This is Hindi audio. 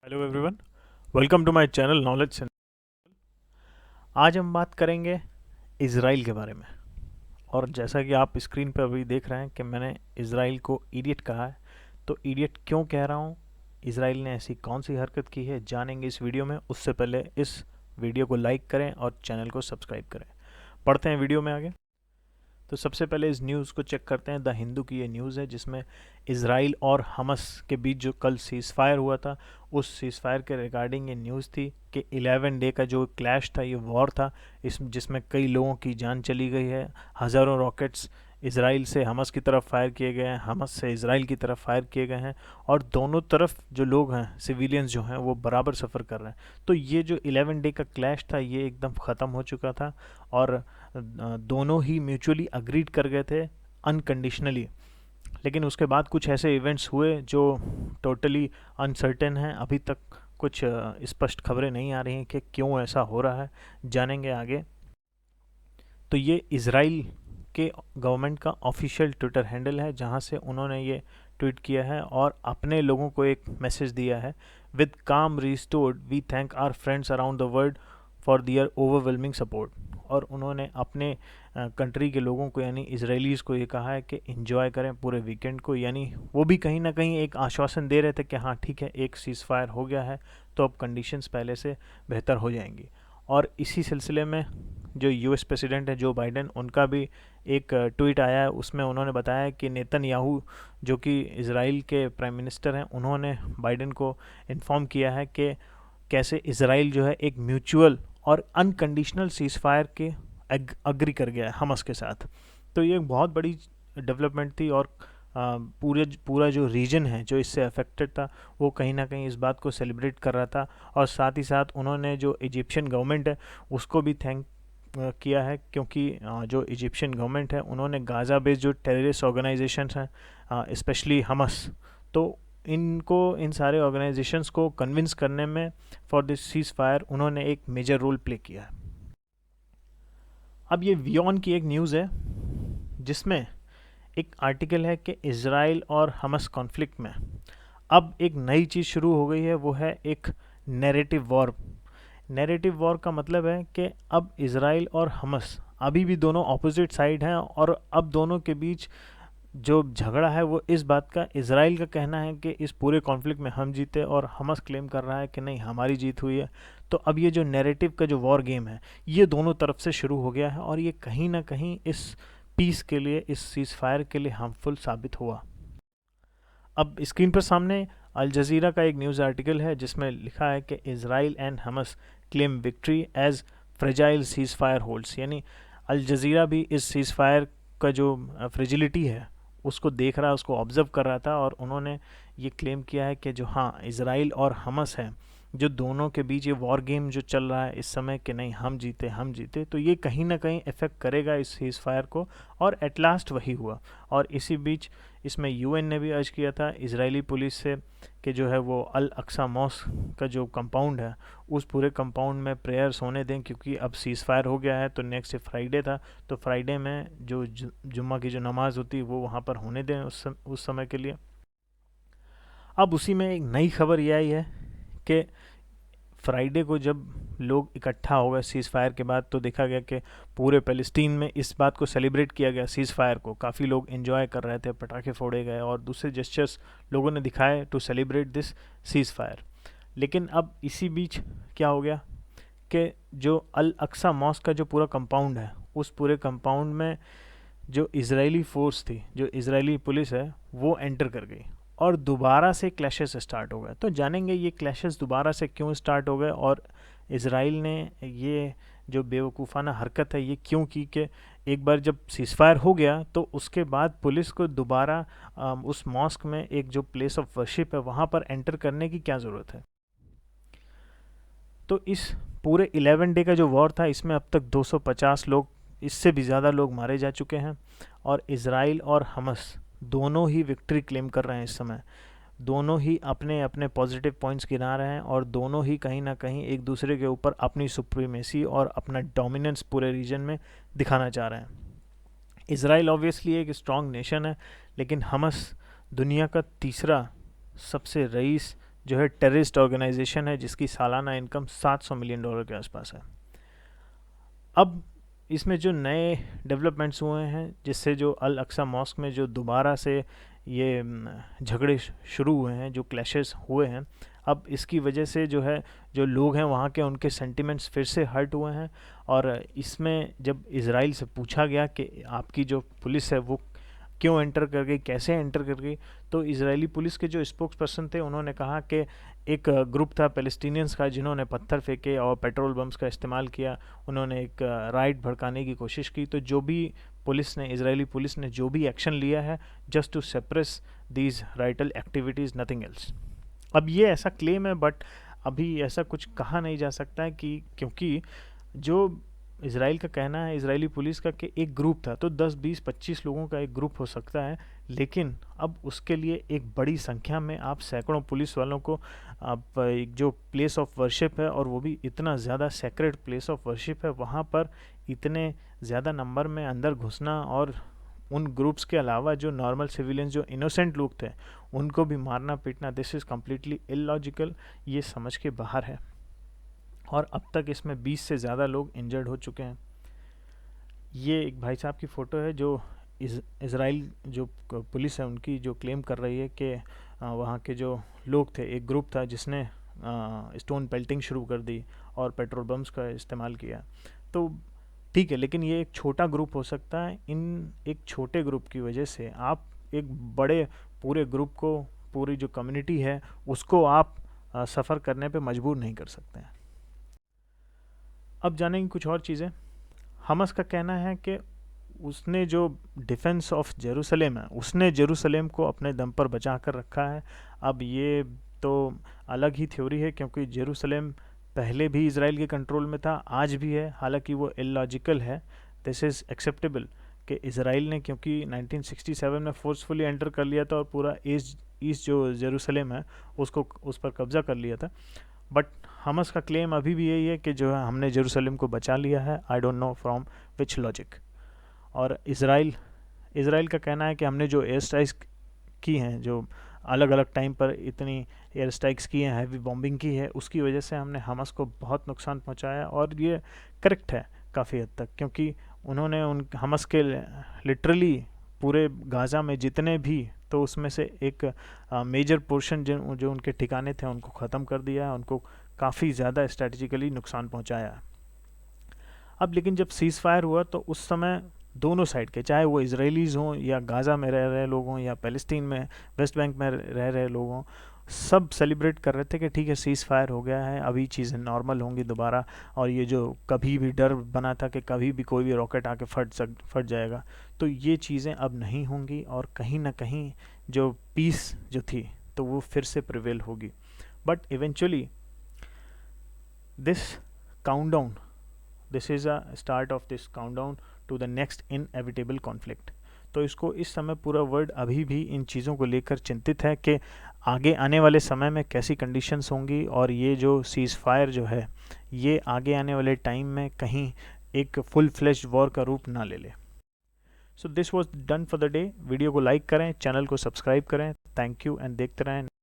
Hello everyone, welcome to my channel knowledge centre. आज हम बात करेंगे इज़राइल के बारे में। और जैसा कि आप स्क्रीन पर अभी देख रहे हैं कि मैंने इज़राइल को इडियट कहा है, तो इडियट क्यों कह रहा हूँ, इज़राइल ने ऐसी कौन सी हरकत की है, जानेंगे इस वीडियो में। उससे पहले इस वीडियो को लाइक करें और चैनल को सब्सक्राइब करें। पढ़ते हैं वीडियो में आगे। तो सबसे पहले इस न्यूज़ को चेक करते हैं। द हिंदू की ये न्यूज़ है जिसमें इज़राइल और हमास के बीच जो कल सीज़ फायर हुआ था, उस सीज़ फायर के रिगार्डिंग ये न्यूज़ थी कि 11 डे का जो क्लैश था, ये वॉर था, जिसमें कई लोगों की जान चली गई है। हज़ारों रॉकेट्स इज़राइल से हमास की तरफ फायर किए गए हैं, हमास से इज़राइल की तरफ फायर किए गए हैं, और दोनों तरफ जो लोग हैं, सिविलियंस जो हैं, वो बराबर सफ़र कर रहे हैं। तो ये जो 11 डे का क्लैश था, ये एकदम ख़त्म हो चुका था और दोनों ही म्यूचुअली अग्रीड कर गए थे अनकंडीशनली। लेकिन उसके बाद कुछ ऐसे इवेंट्स हुए जो टोटली अनसर्टेन हैं। अभी तक कुछ स्पष्ट खबरें नहीं आ रही हैं कि क्यों ऐसा हो रहा है, जानेंगे आगे। तो ये इज़राइल के गवर्नमेंट का ऑफिशियल ट्विटर हैंडल है, जहाँ से उन्होंने ये ट्वीट किया है और अपने लोगों को एक मैसेज दिया है। With calm restored we thank our friends around the world for their overwhelming support. और उन्होंने अपने कंट्री के लोगों को, यानी इजरायलीज़ को, ये कहा है कि इन्जॉय करें पूरे वीकेंड को। यानी वो भी कहीं ना कहीं एक आश्वासन दे रहे थे कि हाँ ठीक है, एक सीज़ फायर हो गया है तो अब कंडीशंस पहले से बेहतर हो जाएंगी। और इसी सिलसिले में जो यूएस प्रेसिडेंट है जो बाइडेन, उनका भी एक ट्वीट आया है। उसमें उन्होंने बताया कि नेतन्याहू, जो कि इज़राइल के प्राइम मिनिस्टर हैं, उन्होंने बाइडेन को इन्फॉर्म किया है कि कैसे इज़राइल जो है एक म्यूचुअल और अनकंडीशनल सीज़ फायर के अग्री कर गया है हमास के साथ। तो ये एक बहुत बड़ी डेवलपमेंट थी और पूरा जो रीजन है जो इससे अफेक्टेड था, वो कहीं ना कहीं इस बात को सेलिब्रेट कर रहा था। और साथ ही साथ उन्होंने जो इजिप्शियन गवर्नमेंट है उसको भी थैंक किया है, क्योंकि जो इजिप्शियन गवर्नमेंट है, उन्होंने गाज़ा बेस्ड जो टेररिस्ट ऑर्गेनाइजेशंस हैं, स्पेशली हमस, तो इन सारे ऑर्गेनाइजेशंस को कन्विंस करने में फॉर दिस सीज़ फायर उन्होंने एक मेजर रोल प्ले किया है। अब ये वियॉन की एक न्यूज़ है जिसमें एक आर्टिकल है कि इज़राइल और हमस कॉन्फ्लिक्ट में अब एक नई चीज़ शुरू हो गई है, वो है एक नैरेटिव वॉर। नैरेटिव वॉर का मतलब है कि अब इज़राइल और हमस अभी भी दोनों ऑपोजिट साइड हैं, और अब दोनों के बीच जो झगड़ा है वो इस बात का, इज़राइल का कहना है कि इस पूरे कॉन्फ्लिक्ट में हम जीते, और हमस क्लेम कर रहा है कि नहीं, हमारी जीत हुई है। तो अब ये जो नैरेटिव का जो वॉर गेम है, ये दोनों तरफ से शुरू हो गया है, और ये कहीं ना कहीं इस पीस के लिए, इस सीज़ फायर के लिए हार्मफुल साबित हुआ। अब स्क्रीन पर सामने अल जज़ीरा का एक न्यूज़ आर्टिकल है जिसमें लिखा है कि Israel and Hamas claim victory as fragile ceasefire holds. यानी अल जज़ीरा भी इस सीज़ फायर का जो फ्रेजिलिटी है उसको देख रहा, उसको ऑब्ज़र्व कर रहा था, और उन्होंने ये क्लेम किया है कि जो हाँ, इज़राइल और हमस है, जो दोनों के बीच ये वॉर गेम जो चल रहा है इस समय, कि नहीं, हम जीते हम जीते, तो ये कहीं ना कहीं इफ़ेक्ट करेगा इस सीज़ फायर को। और एट लास्ट वही हुआ। और इसी बीच इसमें यूएन ने भी अर्ज किया था इजरायली पुलिस से कि जो है वो अल अक्सा मॉस्क का जो कंपाउंड है, उस पूरे कंपाउंड में प्रेयर्स होने दें, क्योंकि अब सीज़ फायर हो गया है। तो नेक्स्ट डे फ्राइडे था, तो फ्राइडे में जो जुम्मा की जो नमाज़ होती है वो वहाँ पर होने दें उस समय के लिए। अब उसी में एक नई खबर ये आई है कि फ्राइडे को जब लोग इकट्ठा हो गए सीज़ फायर के बाद, तो देखा गया कि पूरे फ़लस्तीन में इस बात को सेलिब्रेट किया गया, सीज़ फायर को काफ़ी लोग एंजॉय कर रहे थे, पटाखे फोड़े गए और दूसरे जेस्चर्स लोगों ने दिखाए to celebrate this ceasefire. लेकिन अब इसी बीच क्या हो गया कि जो अल अक्सा मॉस्क का जो पूरा कंपाउंड है, उस पूरे कंपाउंड में जो इजरायली फोर्स थी, जो इजरायली पुलिस है, वो एंटर कर गई और दोबारा से क्लैशेस स्टार्ट हो गए। तो जानेंगे ये क्लैशेस दोबारा से क्यों स्टार्ट हो गए, और इसराइल ने ये जो बेवकूफ़ाना हरकत है ये क्यों की कि एक बार जब सीज़फायर हो गया तो उसके बाद पुलिस को दोबारा उस मॉस्क में, एक जो प्लेस ऑफ वर्शिप है, वहाँ पर एंटर करने की क्या ज़रूरत है। तो इस पूरे 11 डे का जो वॉर था, इसमें अब तक 250 लोग, इससे भी ज़्यादा लोग मारे जा चुके हैं, और इज़राइल और हमस दोनों ही विक्ट्री क्लेम कर रहे हैं इस समय। दोनों ही अपने अपने पॉजिटिव पॉइंट्स गिना रहे हैं, और दोनों ही कहीं ना कहीं एक दूसरे के ऊपर अपनी सुप्रीमेसी और अपना डोमिनेंस पूरे रीजन में दिखाना चाह रहे हैं। इज़राइल ऑब्वियसली एक स्ट्रॉन्ग नेशन है, लेकिन हमस दुनिया का तीसरा सबसे रईस जो है टेररिस्ट ऑर्गेनाइजेशन है जिसकी सालाना इनकम $700 मिलियन के आसपास है। अब इसमें जो नए डेवलपमेंट्स हुए हैं जिससे जो अल अक्सा मॉस्क में जो दोबारा से ये झगड़े शुरू हुए हैं, जो क्लैशेस हुए हैं, अब इसकी वजह से जो है जो लोग हैं वहाँ के उनके सेंटिमेंट्स फिर से हर्ट हुए हैं। और इसमें जब इज़राइल से पूछा गया कि आपकी जो पुलिस है वो क्यों एंटर कर गई, कैसे एंटर कर गई, तो इजरायली पुलिस के जो स्पोक्स पर्सन थे उन्होंने कहा कि एक ग्रुप था पैलेस्टीनियंस का जिन्होंने पत्थर फेंके और पेट्रोल बम्स का इस्तेमाल किया, उन्होंने एक राइट भड़काने की कोशिश की। तो जो भी पुलिस ने, इजरायली पुलिस ने जो भी एक्शन लिया है just to suppress these ritual activities, nothing else. अब ये ऐसा क्लेम है बट अभी ऐसा कुछ कहा नहीं जा सकता है कि, क्योंकि जो इज़राइल का कहना है, इज़राइली पुलिस का, कि एक ग्रुप था तो 10, 20, 25 लोगों का एक ग्रुप हो सकता है, लेकिन अब उसके लिए एक बड़ी संख्या में आप सैकड़ों पुलिस वालों को, आप एक जो प्लेस ऑफ वर्शिप है और वो भी इतना ज़्यादा सेक्रेट प्लेस ऑफ वर्शिप है, वहाँ पर इतने ज़्यादा नंबर में अंदर घुसना और उन ग्रुप्स के अलावा जो नॉर्मल सिविलियंस, जो इनोसेंट लोग थे, उनको भी मारना पीटना, दिस इज़ कम्प्लीटली इलॉजिकल, ये समझ के बाहर है। और अब तक इसमें 20 से ज़्यादा लोग इंजर्ड हो चुके हैं। ये एक भाई साहब की फ़ोटो है जो इज़राइल जो पुलिस है उनकी जो क्लेम कर रही है कि वहाँ के जो लोग थे, एक ग्रुप था जिसने स्टोन पेल्टिंग शुरू कर दी और पेट्रोल बम्स का इस्तेमाल किया। तो ठीक है, लेकिन ये एक छोटा ग्रुप हो सकता है। इन एक छोटे ग्रुप की वजह से आप एक बड़े पूरे ग्रुप को, पूरी जो कम्युनिटी है उसको आप सफ़र करने पे मजबूर नहीं कर सकते हैं। अब जानेंगे कुछ और चीज़ें। हमस का कहना है कि उसने जो डिफेंस ऑफ जेरूसलेम है, उसने जेरूसलेम को अपने दम पर बचा कर रखा है। अब ये तो अलग ही थ्योरी है, क्योंकि जेरूसलेम पहले भी इज़राइल के कंट्रोल में था, आज भी है, हालांकि वो इलॉजिकल है। दिस इज़ एक्सेप्टेबल कि इज़राइल ने, क्योंकि 1967 में फोर्सफुली एंटर कर लिया था और पूरा ईस्ट जो जेरूसलेम है उसको उस पर कब्ज़ा कर लिया था, बट हमस का क्लेम अभी भी यही है कि जो है हमने जेरूसलेम को बचा लिया है। I don't know from which logic. और इज़राइल का कहना है कि हमने जो एयर स्ट्राइक्स की हैं, जो अलग अलग टाइम पर इतनी एयर स्ट्राइक्स की हैं, हैवी बॉम्बिंग की है, उसकी वजह से हमने हमस को बहुत नुकसान पहुंचाया। और ये करेक्ट है काफ़ी हद तक, क्योंकि उन्होंने उन हमस के लिटरली पूरे गाज़ा में जितने भी, तो उसमें से एक मेजर पोर्शन जो उनके ठिकाने थे उनको ख़त्म कर दिया, उनको काफ़ी ज़्यादा स्ट्रेटजिकली नुकसान पहुंचाया। अब लेकिन जब सीज़ फायर हुआ तो उस समय दोनों साइड के, चाहे वो इजरायलीज़ हों या गाज़ा में रह रहे लोग हों या पैलेस्टीन में वेस्ट बैंक में रह रहे लोग हों, सब सेलिब्रेट कर रहे थे कि ठीक है सीज़ फायर हो गया है, अभी चीज़ें नॉर्मल होंगी दोबारा। और ये जो कभी भी डर बना था कि कभी भी कोई भी रॉकेट आके फट जाएगा, तो ये चीज़ें अब नहीं होंगी और कहीं ना कहीं जो पीस जो थी तो वो फिर से प्रिवेल होगी। But eventually this countdown, this is a start of this countdown to the next inevitable conflict. तो इसको इस समय पूरा वर्ल्ड अभी भी इन चीज़ों को लेकर चिंतित है कि आगे आने वाले समय में कैसी कंडीशंस होंगी और ये जो सीज़ फायर जो है ये आगे आने वाले टाइम में कहीं एक फुल फ्लेश्ड वॉर का रूप ना ले ले। So this was done for the day. Video को लाइक करें, चैनल को सब्सक्राइब करें। थैंक यू एंड देखते रहें।